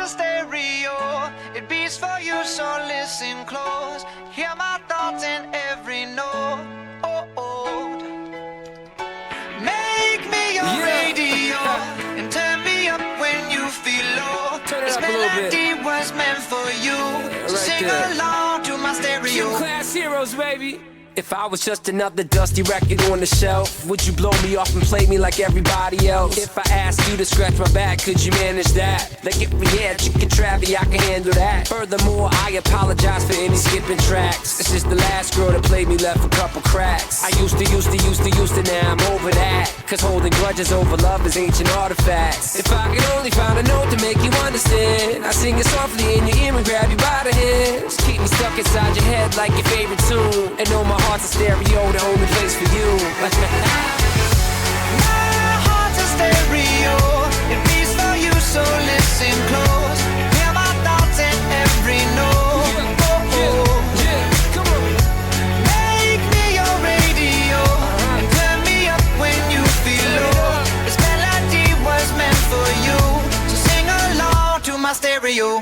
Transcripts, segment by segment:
a stereo, it beats for you, so listen close. Hear my thoughts in every note. Make me your radio and turn me up when you feel low. This melody was meant for you, so sing along to my stereo. Class heroes, baby. If I was just another dusty record on the shelf, would you blow me off and play me like everybody else? If I asked you to scratch my back, could you manage that? Like if we had chicken Travie, I can handle that. Furthermore, I apologize for any skipping tracks. It's just the last girl that played me left a couple cracks. I used to, now I'm over that. Cause holding grudges over love is ancient artifacts. If I could only find a note to make you understand, I sing it softly in your ear and grab you by the hands. Keep me stuck inside your head like your favorite tune, and know my heart's a stereo, the only place for you. My heart's a stereo, it beats for you, so listen close. Hear my thoughts in every note. Come on. Make me your radio and turn me up when you feel low. This melody was meant for you, so sing along to my stereo.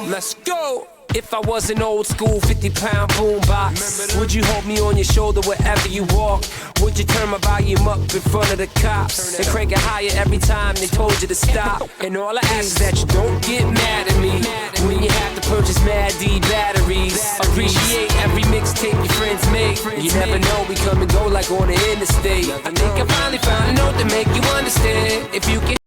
Let's go! If I was an old school 50-pound boombox, would you hold me on your shoulder wherever you walk? Would you turn my volume up in front of the cops and crank it higher every time they told you to stop? And all I ask is that you don't get mad at me when you have to purchase Mad D batteries. Appreciate every mixtape your friends make. You never know, we come and go like on the interstate. I think I finally found a note to make you understand. If you can